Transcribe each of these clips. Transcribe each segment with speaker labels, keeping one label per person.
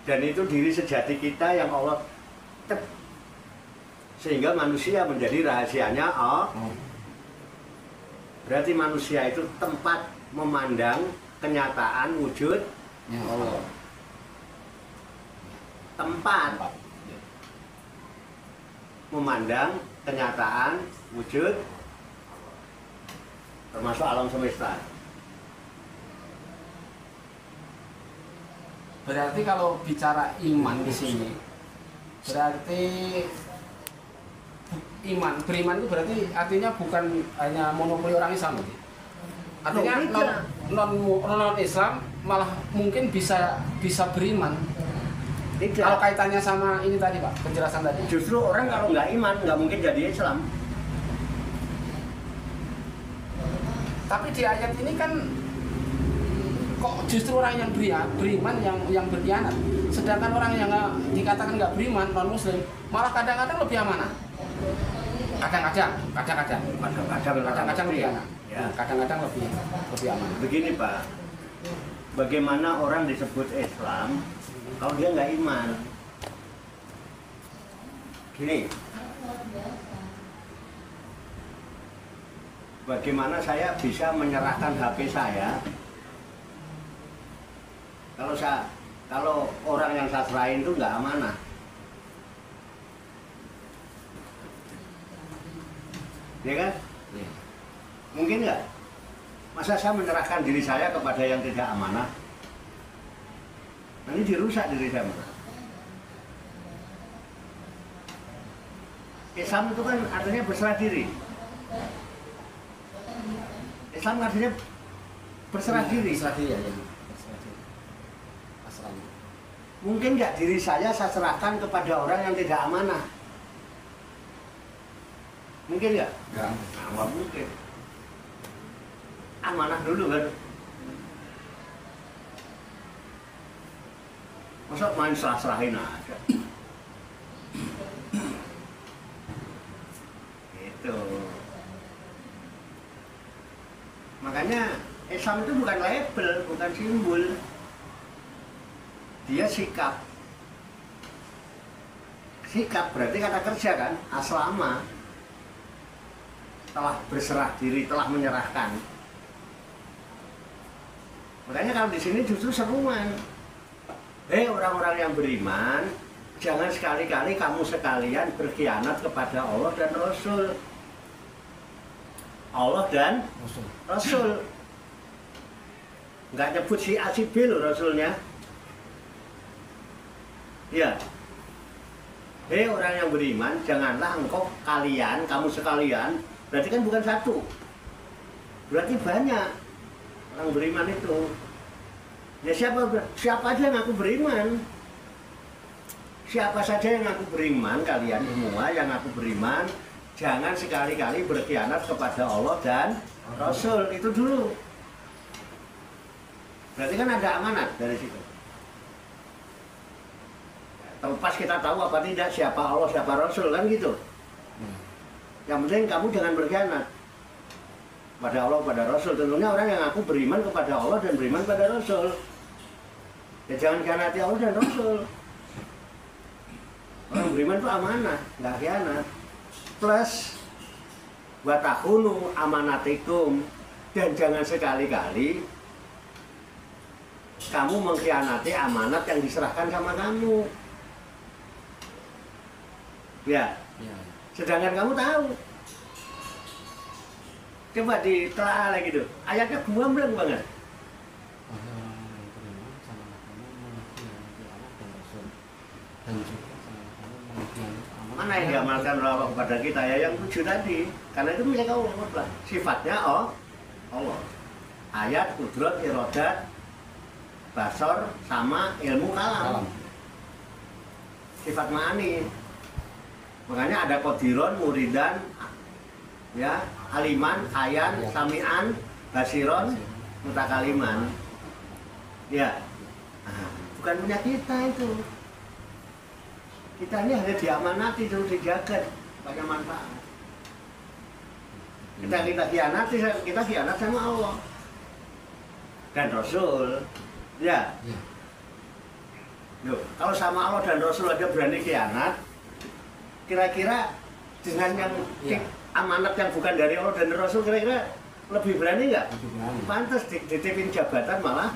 Speaker 1: Dan itu diri sejati kita yang Allah tep, sehingga manusia menjadi rahasianya berarti manusia itu tempat memandang kenyataan wujud Allah. Tempat memandang kenyataan wujud termasuk alam semesta.
Speaker 2: Berarti kalau bicara iman di sini, berarti beriman itu berarti artinya bukan hanya monopoli orang Islam, artinya non Islam malah mungkin bisa beriman.
Speaker 1: Tidak.
Speaker 2: Kalau kaitannya sama ini tadi Pak, penjelasan tadi.
Speaker 1: Justru orang kalau nggak iman nggak mungkin jadi Islam.
Speaker 2: Tapi di ayat ini kan kok justru orang yang beriman yang berkhianat, sedangkan orang yang dikatakan nggak beriman, non muslim, malah kadang-kadang lebih amanah. Kadang-kadang lebih amanah. Ya, kadang-kadang lebih amanah.
Speaker 1: Begini Pak, bagaimana orang disebut Islam kalau dia nggak iman? Gini, bagaimana saya bisa menyerahkan HP saya? Kalau orang yang saya serahin itu nggak amanah. Ya kan?
Speaker 2: Ya.
Speaker 1: Mungkin nggak? Masa saya menyerahkan diri saya kepada yang tidak amanah? Nanti dirusak diri saya. Islam itu kan artinya berserah diri. Islam artinya berserah diri.
Speaker 2: Berserah diri ya.
Speaker 1: Mungkin nggak diri saya serahkan kepada orang yang tidak amanah? Mungkin nggak? Nggak mungkin. Amanah dulu kan. Masa main serah-serahin aja? Itu. Makanya Islam itu bukan label, bukan simbol. Dia sikap. Sikap berarti kata kerja kan, aslama. Telah berserah diri, telah menyerahkan. Makanya kalau di sini justru seruan. Hei orang-orang yang beriman, jangan sekali-kali kamu sekalian berkhianat kepada Allah dan Rasul. Allah dan Rasul. Nggak nyebut si A si B loh Rasulnya. Ya, hei orang yang beriman, janganlah engkau kalian, kamu sekalian, berarti kan bukan satu, berarti banyak orang beriman itu. Ya siapa aja yang aku beriman, siapa saja yang aku beriman, kalian semua yang aku beriman, jangan sekali-kali berkhianat kepada Allah dan Rasul, itu dulu. Berarti kan ada amanat dari situ. Pas kita tahu apa tidak siapa Allah, siapa Rasul kan gitu. Yang penting kamu jangan berkhianat pada Allah, pada Rasul. Tentunya orang yang aku beriman kepada Allah dan beriman pada Rasul. Ya jangan khianati Allah dan Rasul. Orang beriman itu amanah, nggak khianat. Plus wa takhunu amanatikum, dan jangan sekali-kali kamu mengkhianati amanat yang diserahkan sama kamu. Ya. Sedangkan kamu tahu. Coba ditelaah lagi tuh. Ayatnya gamblang banget. Mana yang diamalkan Allah kepada kita ya, yang 7 tadi. Karena itu milik Allah. Sifatnya Allah. Ayat, kudrat, iradat, basar, sama ilmu kalam. sifat ma'ani. Makanya ada qadiron, muridan, ya, aliman, ayan, sami'an, basiron, mutakaliman. Ya, bukan punya kita itu. Kita ini hanya diamanati, terus dijaga, banyak manfaat. Kita khianat sama Allah dan Rasul. Ya. Loh, kalau sama Allah dan Rasul aja berani khianat, kira-kira dengan yang amanat yang bukan dari Allah dan Rasul, kira-kira lebih berani nggak? Pantas dititipin jabatan malah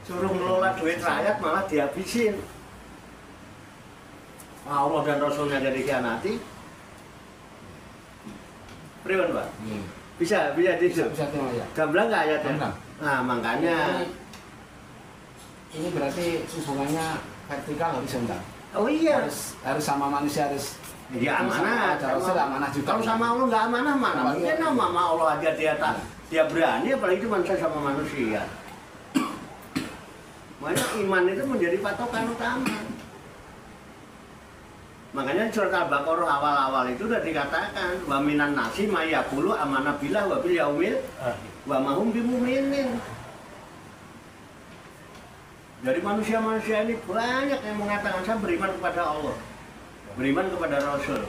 Speaker 1: suruh ngelola duit rakyat malah dihabisin. Allah dan Rasulnya jadi khianati. Pripun, Pak? Bisa
Speaker 2: Bisa
Speaker 1: ya. Gamblang nggak ayatnya?
Speaker 2: Gamblang.
Speaker 1: Nah, makanya
Speaker 2: ini berarti hubungannya vertikal horizontal.
Speaker 1: oh iya.
Speaker 2: Harus sama manusia, harus
Speaker 1: Ya amanah.
Speaker 2: Rasul amanah juga.
Speaker 1: Kalau sama Allah nggak amanah mana? Mungkin sama Allah aja dia berani, apalagi manusia sama manusia. Makanya iman itu menjadi patokan utama. Makanya surat Al-Baqarah awal-awal itu sudah dikatakan wa minan nasi may yaqulu amanah billah wa bil yaumil wa ma hum bimu'minin. Jadi manusia-manusia ini banyak yang mengatakan saya beriman kepada Allah, beriman kepada Rasul,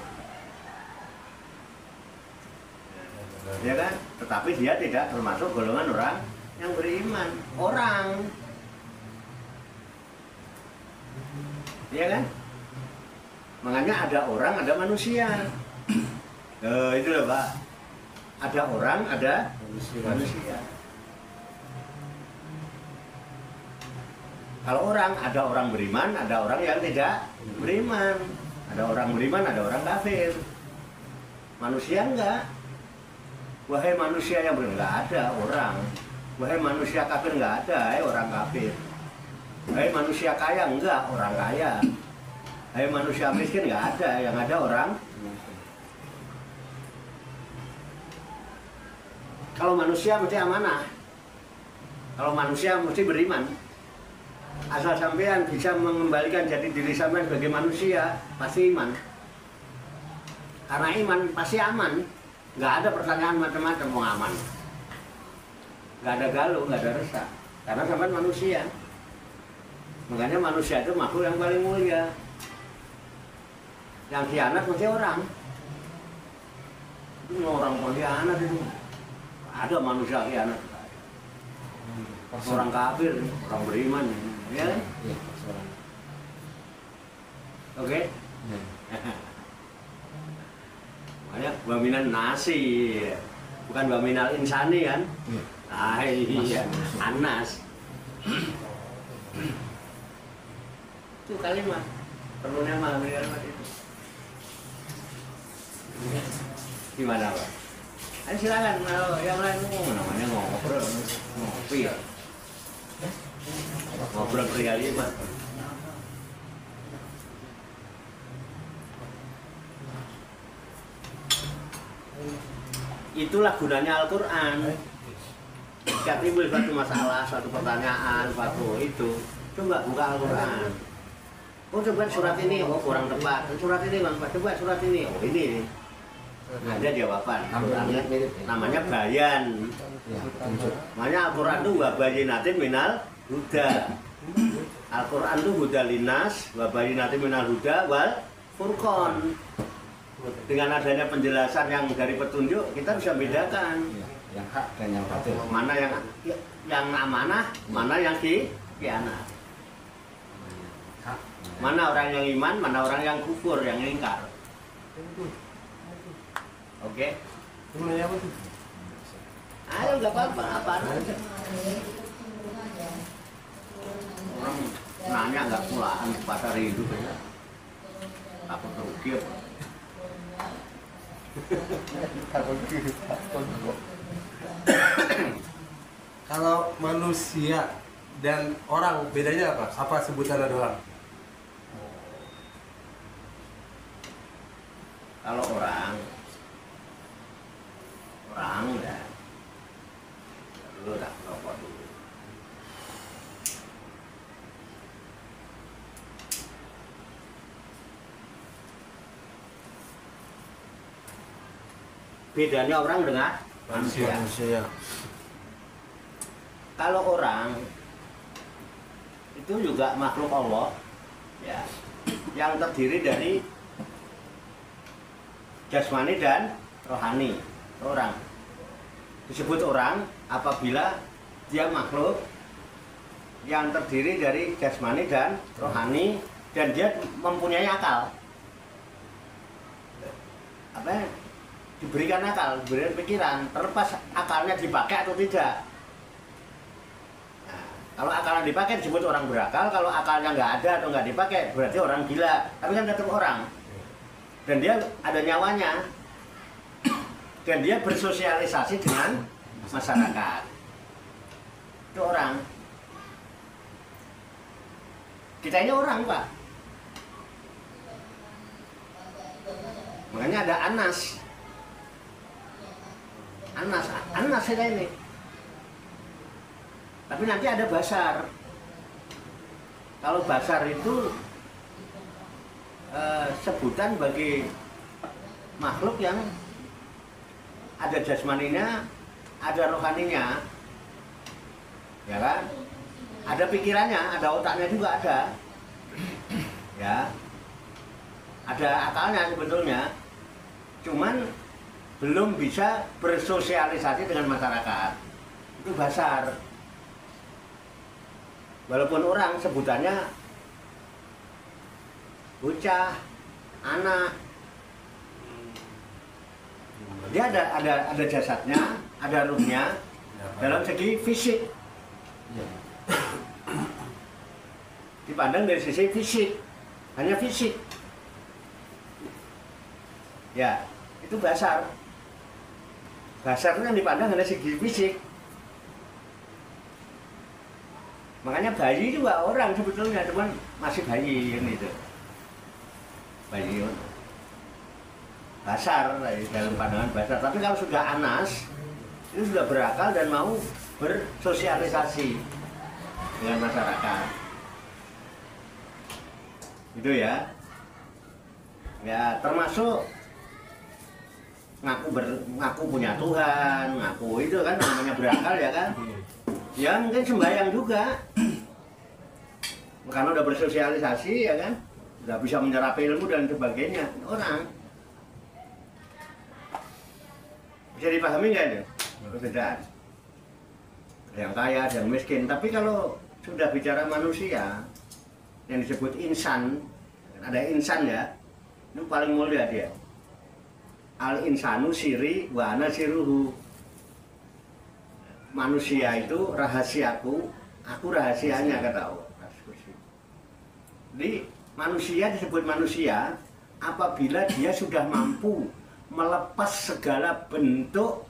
Speaker 1: ya kan? Tetapi dia tidak termasuk golongan orang yang beriman. Orang, ya kan? Makanya ada orang, ada manusia. Itu loh Pak. Ada orang, ada manusia. Kalau orang, ada orang beriman, ada orang yang tidak beriman. Ada orang beriman, ada orang kafir. Manusia enggak. Wahai manusia yang beriman, enggak ada orang. Wahai manusia kafir, enggak ada, orang kafir. Wahai manusia kaya, enggak, orang kaya. Hai manusia miskin nggak ada, yang ada orang. Kalau manusia mesti amanah. Kalau manusia mesti beriman. Asal sampean bisa mengembalikan jadi diri sampean sebagai manusia, pasti iman. Karena iman pasti aman. Nggak ada pertanyaan macam-macam mau aman. Nggak ada galuh, nggak ada resah. Karena sampean manusia. Makanya manusia itu makhluk yang paling mulia. Yang khianat mesti orang. Itu orang pengkhianat itu. Ada manusia khianat. Orang kafir, orang beriman, ya kan? Oke? Makanya waminan nasi, bukan waminal insani kan? Ah iya, anas. Itu kalimat perlunya kalimat itu. Gimana Pak? Ayo silakan, kalau yang lain namanya ngobrol, ngopi ya. Ngobrol perihal iman. Itulah gunanya Al-Quran. Jika timbul suatu masalah, suatu pertanyaan, suatu itu, coba buka Al-Quran. Oh coba surat ini, oh kurang tepat. Surat ini bang, coba surat ini, oh ini. Ada jawaban. Namanya bayan. Namanya Al-Quran itu wabayinatin minal huda. Al-Quran itu huda linas, wabayinatin minal huda wal furqon. Dengan adanya penjelasan yang dari petunjuk, kita bisa bedakan
Speaker 2: yang hak dan yang batil.
Speaker 1: Mana yang amanah, mana yang khianat. Mana orang yang iman, mana orang yang kufur, yang ingkar. Oke? Ayo nggak apa-apa, apa aja. Orang nanya nggak pulaan ke pasar hidup ya. Takut rugi apa?
Speaker 3: Kalau manusia dan orang bedanya apa? Apa sebutannya doang?
Speaker 1: Kalau orang ya dulu tak rokok dulu. bedanya orang dengan manusia. Kalau orang itu juga makhluk Allah, ya, yang terdiri dari jasmani dan rohani. Orang disebut orang apabila dia makhluk yang terdiri dari jasmani dan rohani dan dia mempunyai akal. Apa? Diberikan akal, diberikan pikiran, terlepas akalnya dipakai atau tidak. Nah, kalau akalnya dipakai disebut orang berakal, kalau akalnya nggak ada atau nggak dipakai berarti orang gila. Tapi kan tetap orang. Dan dia ada nyawanya. Dan dia bersosialisasi dengan masyarakat. Itu orang. Kita ini orang, Pak. Makanya ada Anas. Anas kita ini. Tapi nanti ada Basar. Kalau Basar itu sebutan bagi makhluk yang ada jasmaninya, ada rohaninya, ya kan? Ada pikirannya, ada otaknya juga ada, ya. Ada akalnya sebetulnya, cuman belum bisa bersosialisasi dengan masyarakat. Itu Basar. Walaupun orang sebutannya bocah, anak, dia ada jasadnya, ada ruhnya dalam segi fisik. Dipandang dari sisi fisik, hanya fisik. Ya, itu Basar. Basar itu yang dipandang dari segi fisik. Makanya bayi juga orang sebetulnya, cuman masih bayi kan itu. Bayi Basar dalam pandangan Basar. Tapi kalau sudah Anas, itu sudah berakal dan mau bersosialisasi dengan masyarakat. Gitu ya. Ya, termasuk ngaku punya Tuhan, ngaku itu kan namanya berakal ya kan. Ya mungkin sembahyang juga. Karena udah bersosialisasi ya kan. Udah bisa menyerap ilmu dan sebagainya. Orang bisa dipahami nggak itu? Perbedaan. Ada yang kaya, ada yang miskin. Tapi kalau sudah bicara manusia yang disebut insan, ada insan ya, itu paling mulia dia. Al insanu siri wa ana siruhu. Manusia itu rahasiaku, aku rahasianya, kata Allah. Jadi manusia disebut manusia apabila dia sudah mampu melepas segala bentuk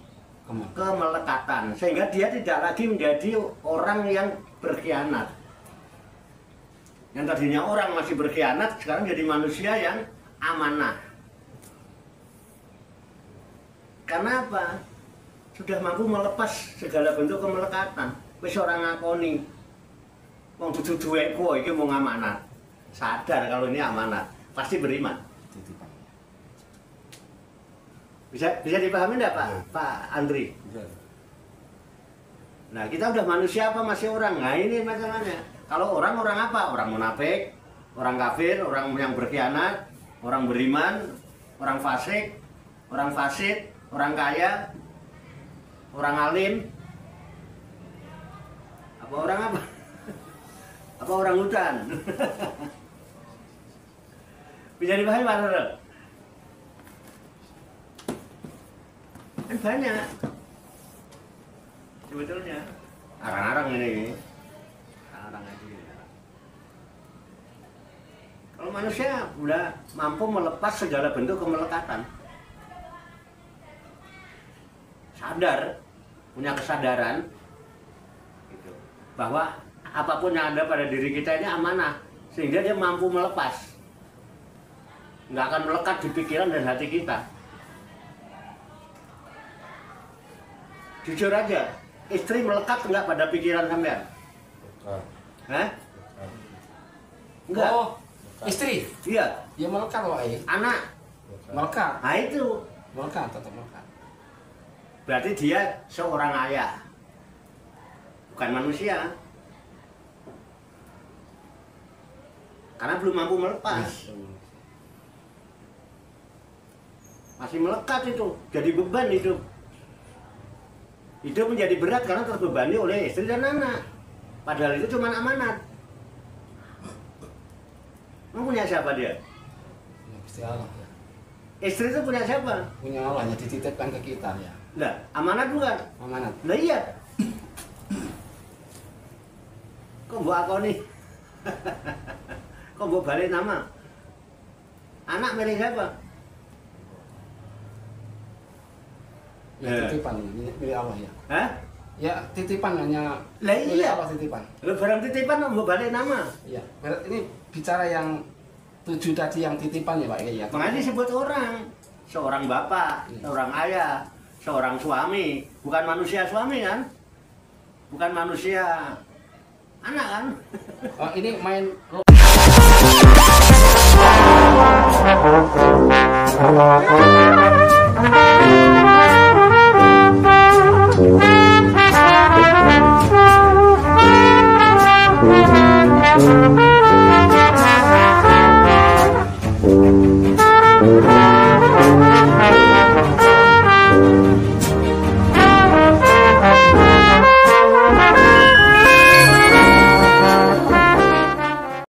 Speaker 1: kemelekatan, sehingga dia tidak lagi menjadi orang yang berkhianat. Yang tadinya orang masih berkhianat, sekarang jadi manusia yang amanah. Karena apa? Sudah mampu melepas segala bentuk kemelekatan. Wis orang ngakoni wong dudu duweku iki mau amanat. Sadar kalau ini amanat, pasti beriman. Bisa dipahami enggak Pak? Pak Andri? Bisa. Nah, kita udah manusia apa masih orang? Nah, ini masalahnya. Kalau orang apa? Orang munafik, orang kafir, orang yang berkhianat, orang beriman, orang fasik, orang fasid, orang kaya, orang alim. Apa orang apa? Apa orang hutan? Bisa dipahami Pak Roro? Kan banyak sebetulnya. Arang-arang ini. Arang aja. Kalau manusia udah mampu melepas segala bentuk kemelekatan, sadar, punya kesadaran gitu, bahwa apapun yang ada pada diri kita ini amanah, sehingga dia mampu melepas, nggak akan melekat di pikiran dan hati kita. Jujur aja, istri melekat nggak pada pikiran sampean? Hah? Enggak.
Speaker 2: Oh, istri?
Speaker 1: Iya.
Speaker 2: Ya melekat loh,
Speaker 1: Anak?
Speaker 2: melekat.
Speaker 1: Nah itu.
Speaker 2: Melekat, tetap melekat.
Speaker 1: berarti dia seorang ayah, bukan manusia. Karena belum mampu melepas. Masih melekat itu, jadi beban hidup. Hidup menjadi berat karena terbebani oleh istri dan anak. Padahal itu cuma amanat. Mau punya siapa dia?
Speaker 2: Ya, Gusti Allah ya.
Speaker 1: Istri itu punya siapa?
Speaker 2: Punya Allah ya, dititipkan ke kita ya.
Speaker 1: Lah, amanat bukan?
Speaker 2: Amanat.
Speaker 1: Lah iya. Kok mbok akoni? Kok mbok balik nama? Anak milih siapa?
Speaker 2: Ya, titipan milik Allah ya.
Speaker 1: Hah?
Speaker 2: Ya, titipan hanya
Speaker 1: Lah
Speaker 2: milik
Speaker 1: iya.
Speaker 2: Allah titipan.
Speaker 1: Lu barang titipan mbok balik nama.
Speaker 2: Iya. Ini bicara yang 7 tadi yang titipan ya Pak ya.
Speaker 1: Makanya disebut orang. Seorang bapak, seorang ayah, seorang suami, bukan manusia suami kan? Bukan manusia anak kan?
Speaker 2: Oh, ini main